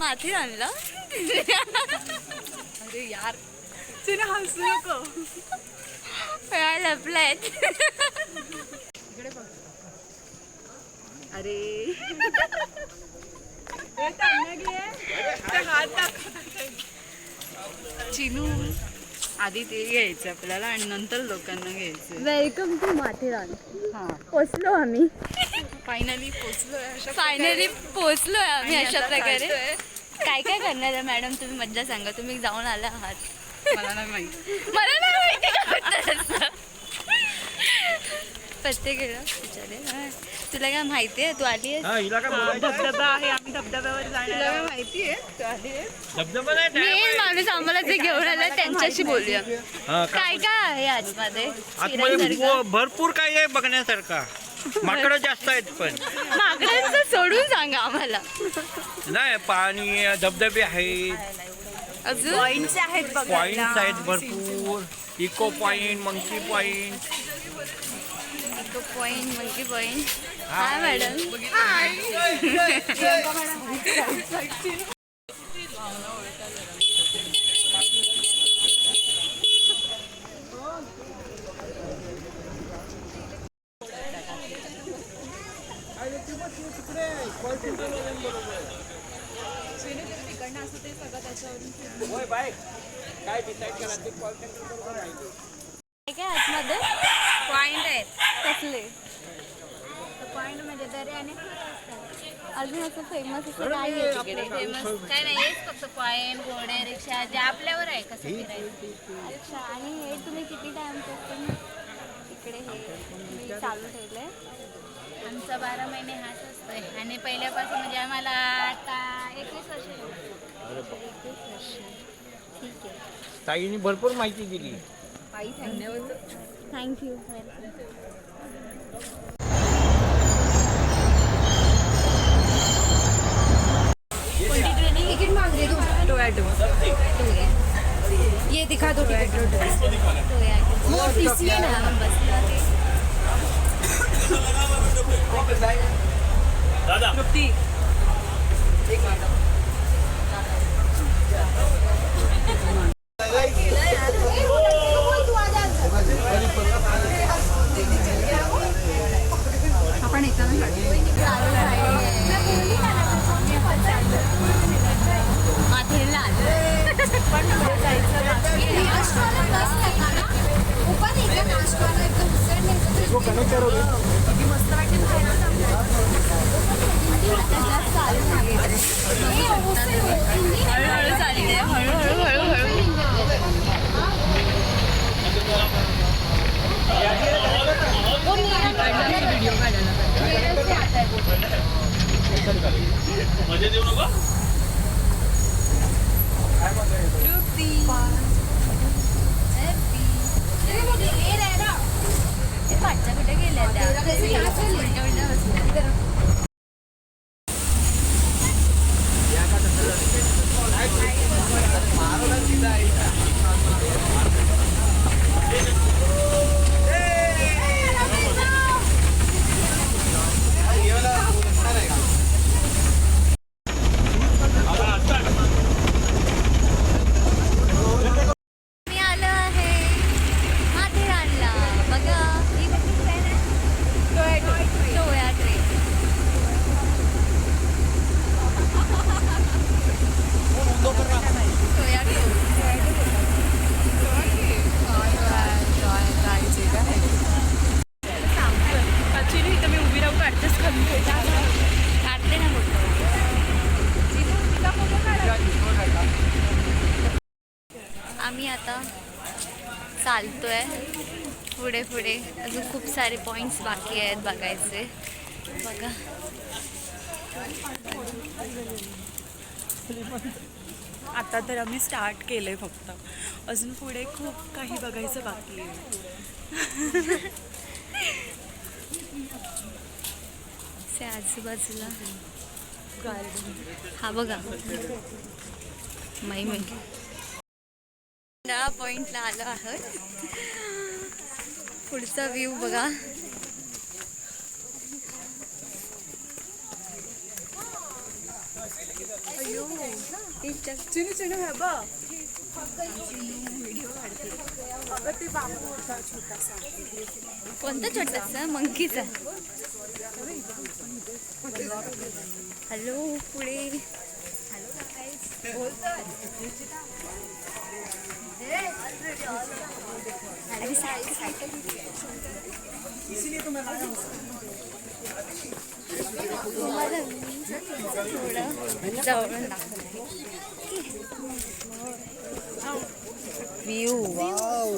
माथी आणला. अरे यार तुला हसू नको. लपलायत. अरे चिनू आधी ते घ्यायचं आपल्याला आणि नंतर लोकांना घ्यायचं. Welcome to Matheran. हा पोचलो आम्ही. फायनली पोचलोय. फायनली पोचलोय आम्ही आणि अशा आता प्रकारे. चालतोय. काय काय करणार आहे मॅडम, तुम्ही मज्जा सांगा. तुम्ही जाऊन आला आहात. मला नाही माहिती. मला नाही माहिती का प्रत्येक विचारे. तुला काय माहिती आहे, तू आली आहेस. धबधबा आहे, आम्ही धबधब्यावर जाणार. माहिती आहे तू आली आहे. मेन माणूस आम्हाला जे घेऊन आला त्यांच्याशी बोलूया. काय काय आहे आतमध्ये फिरायसारखं? भरपूर काही आहे बघण्यासारखा. माकडं जास्त आहेत पण माकडांचं सोडून सांगा आम्हाला. नाही, पाणी धबधबे आहेत, अजून पॉइंट्स आहेत पॉइंट्स आहेत भरपूर. Echo point, monkey point. Echo point, monkey point. Hi madam. काय आतमध्ये पॉइंट आहेत. कसले पॉइंट म्हणजे दर्या आणि अजून असं फेमस असं काय आहे तिकडे? फेमस काय नाही, हेच फक्त पॉइंट, घोडे, रिक्षा जे आपल्यावर आहे कसं फिरायचं. अच्छा. आणि हे तुम्ही किती टाइम पासून इकडे हे तुम्ही चालू ठेवलंय? आमचा 12 महिने हाच असतोय आणि पहिल्यापासून म्हणजे आम्हाला आता 21 वर्ष झाली. 21 वर्ष. ठीक आहे. ताईने भरपूर माहिती दिली. थँक्यू. टिकट मांग रहे टोमैटो ये दिखा दो टोमैटो वो टीसी है ना बस. दादा आपण येताना माथेरला पण जायचं बाकी आहे. किती मस्त वाटेल खायला. हळूहळू चालते. हळूहळू हळूहळू. व्हिडिओ पाठच्या कुठे गेल्या त्या? आम्ही आता चालतोय पुढे पुढे. अजून खूप सारे पॉइंट्स बाकी आहेत बघायचे. बघा आता तर आम्ही स्टार्ट केलंय फक्त. अजून पुढे खूप काही बघायचं बाकी आहे. आजूबाजूला गार्डन. हा बघा माई पॉइंटला आलो आहोत. पुढचा व्ह्यू बघा. अयो चिनू चिनू है बघ अगं ते बाबू होता छोटासा. कोणता छोटासा मंकीचा. हॅलो पुढे. अरे सायकल तुम्हाला थोडं जवळून दाखवलं व्ह्यू. वाव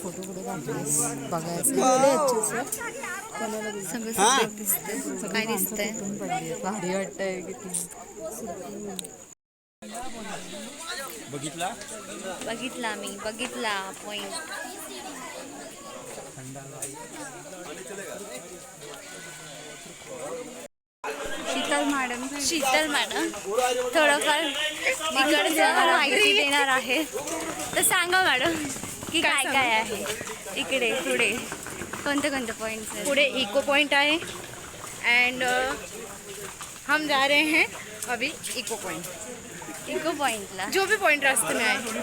फोटो बघायचं सगळं सगळं दिसतंय. काय दिसतंय भारी वाटतंय किती. बघितला मी पॉइंट. शीतल मॅडम थोडंफार इकडचं माहिती देणार आहे. तर सांगा मॅडम की काय काय आहे इकडे पुढे. कोणते कोणते पॉइंट्स आहेत. पूरे इको पॉइंट आए एंड हम जा रहे हैं अभी इको पॉइंट. इको पॉइंटला जो भी पॉइंट रास्ते में आए हैं.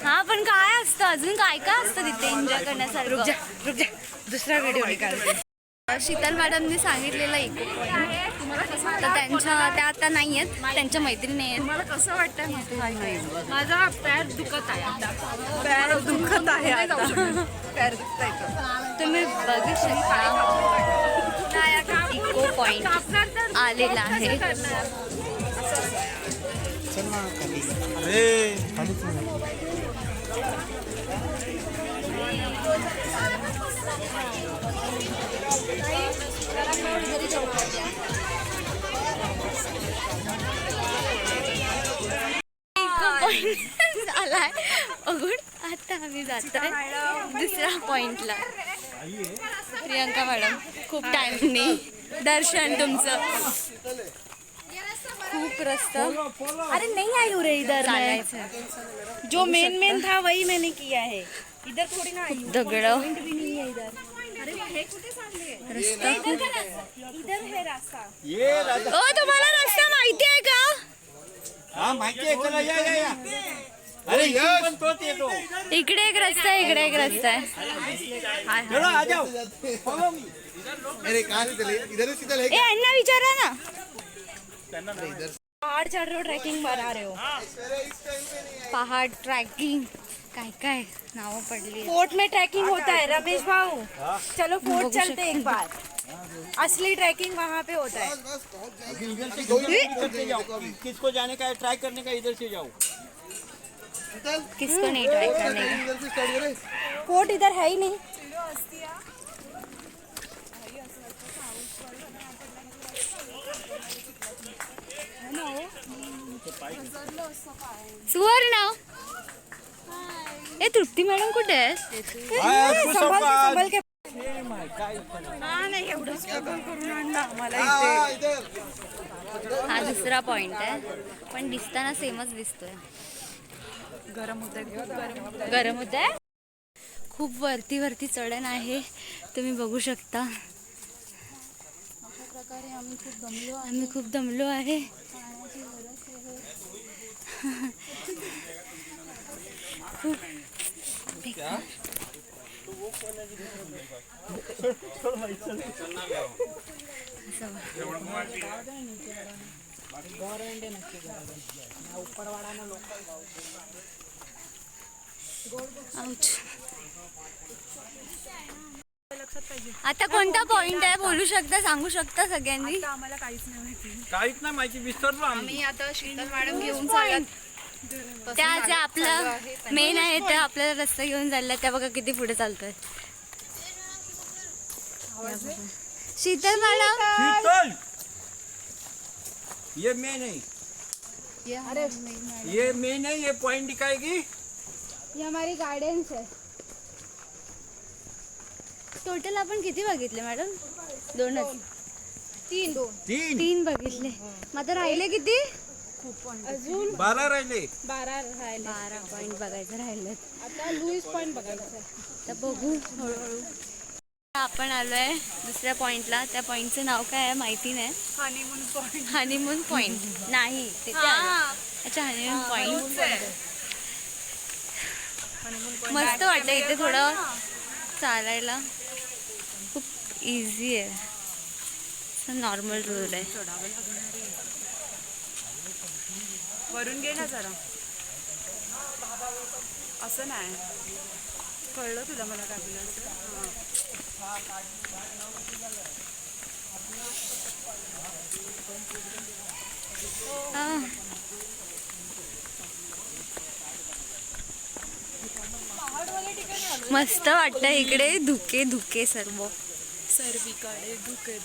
हा पण काय असतं अजून काय काय असतं तिथे एन्जॉय करण्यासारखं. रुक जा दूसरा वीडियो निकालते. शीतल मॅडमनी सांगितलेलं इको पॉइंट तर त्या आता नाही आहेत, त्यांच्या मैत्रिणी आहेत. मला कसं वाटतंय माझा पैर दुखत आहे आता. पॅर दुखत आहे आता. पैर दुखत आहे. तुम्ही बघू शकता इको पॉइंट आलेला आहे. आलाय अगोड. आता आम्ही जातोय दुसऱ्या पॉइंटला. प्रियंका मॅडम खूप टाइमनी दर्शन तुमचं. खूप रस्ता. अरे नाही आयो रे इधर चालायचं. जो मेन था वही मैंने किया है. इधर थोड़ी ना आई. दगड रस्ता. इधर है रास्ता. ओ तुम्हाला रस्ता माहिती आहे का. हा माहिती आहे. चला या. अरे पण तोच येतो. इकडे एक रस्ता आहे, इकडे एक रस्ता आहे. चलो आ जाओ. Follow me. अरे कहाँ से चले इधर से चले ए यांना विचारा ना. पहाड़ चढ़ रहे हो, ट्रैकिंग बना रहे हो. पहाड़ ट्रॅकिंग काय काय नावं पडली. फोर्ट में ट्रैकिंग होता है रमेश भाऊ. चलो फोर्ट चलते एक बार. असली ट्रैकिंग वहाँ पे होता है. इधर से जाओ. किसको जाने का है ट्राई करने का इधर से जाओ. किसको नहीं ट्राई करने का. इधर से स्टार्ट करें. फोर्ट इधर है ही नहीं. सुवर्ण. ए तृप्ती मॅडम कुठे आहे. संभल के. नाही एवढं स्ट्रगल करून आणलं आम्हाला हाँ इथे. इधर. हा दुसरा पॉइंट आहे पण दिसताना सेमच दिसतोय. गरम होत आहे. गरम होत आहे. खूप वरती चढण आहे तुम्ही बघू शकता. अशा प्रकारे आम्ही खूप दमलो आहे. खूप बेकार. आता कोणता पॉइंट आहे बोलू शकता, सांगू शकता सगळ्यांनी. आम्हाला काहीच नाही माहिती. काहीच नाही माहिती. विसरलो आम्ही. मी आता शीतल मॅडम घेऊन चालत. त्या जे आपलं मेन आहे ते आपल्याला रस्ता घेऊन चालला. त्या बघा किती पुढे चालतोय. शीतल मॅडम. शीतल. ये मेन है. ये मेन है. ये पॉइंट दिखाएगी. ही हमारी गार्डन्स है. टोटल आपण किती बघितले मॅडम. 3 बघितले. मग आता राहिले किती. अजून 12 राहिले. 12 पॉइंट बघायचं राहिले. आता लुईस पॉइंट बघायचं. तर बघू हळूहळू. आपण आलोय दुसऱ्या पॉइंटला. त्या पॉइंटचं नाव काय आहे माहिती नाही. Honeymoon point. हनीमून पॉइंट नाही तिथे आलो. अच्छा हनीमून पॉइंट. मस्त वाटतं इथे थोडं चालायला. खूप इझी आहे. नॉर्मल रोड आहे. चढावं लागणार आहे. वरून घे ना जरा. असं नाही कळलं तुला मला काय बोलायचं. हां. मस्त वाटतं इकडे. धुके धुके सर्व सर्वीकडे धुके.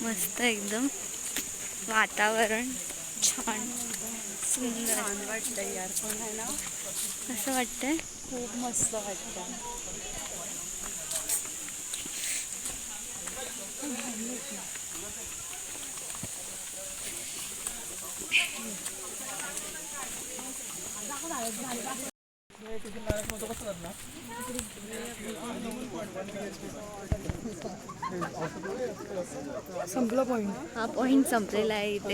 मस्त एकदम वातावरण छान सुंदर छान वाटतं यार. पण आहे ना असं वाटतंय. खूप मस्त वाटतं. हा पॉइंट संपलेला आहे इथे.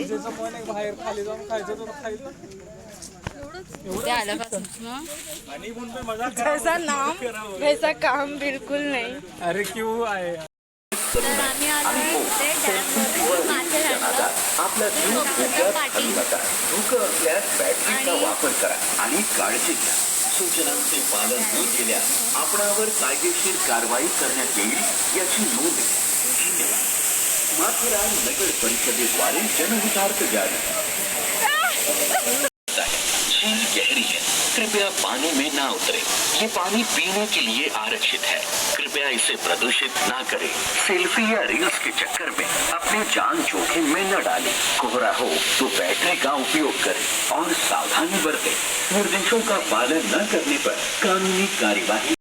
इथे आल्यापासून जैसा नाम वैसा काम बिल्कुल नहीं. अरे क्यों आहे. तर आम्ही आलोय इथे डॅमवरून मासे आणलं. आपल्या पाटील धोकं असल्यास बॅटरीचा आणि- वापर करा आणि काळजी घ्या. सूचनांचे पालन न केल्यास आपणावर कायदेशीर कारवाई करण्यात येईल याची नोंद घ्या. धन्यवाद. माथेरान नगर परिषदेद्वारे जनहितार्थ जारी. झील गहरी है, कृपया पानी में ना उतरे. ये पानी पीने के लिए आरक्षित है. कृपया इसे प्रदूषित ना करें. सेल्फी या रील्स के चक्कर में अपनी जान जोखिम में न डालें. कोहरा हो तो बैटरी का उपयोग करें और सावधानी बरतें. निर्देशों का पालन न करने पर कानूनी कार्यवाही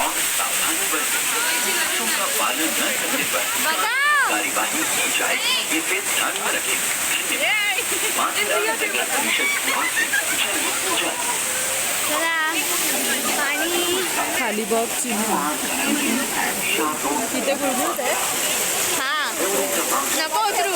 और सावधानी बरतें. निर्देशों का पालन न करने पर कार्यवाही की जाए. इसे ध्यान में रखें. धन्यवाद. माथेरान नगर परिषद निवासी जय पूजा. चला पाणी. खाली बघ तिथे बुडबुड आहे. हा नको उतरू.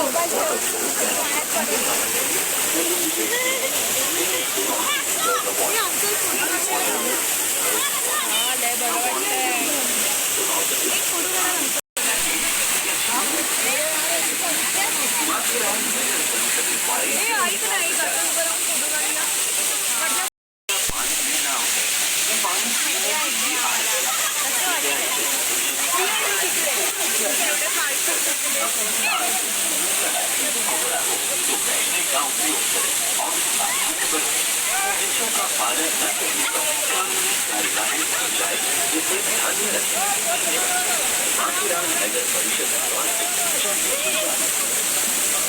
निर्देशों का पालन न करने पर कानूनी कार्यवाही की जाए. इसे ध्यान में रखें. धन्यवाद. माथेरान नगर परिषद निवासी जय पूजा.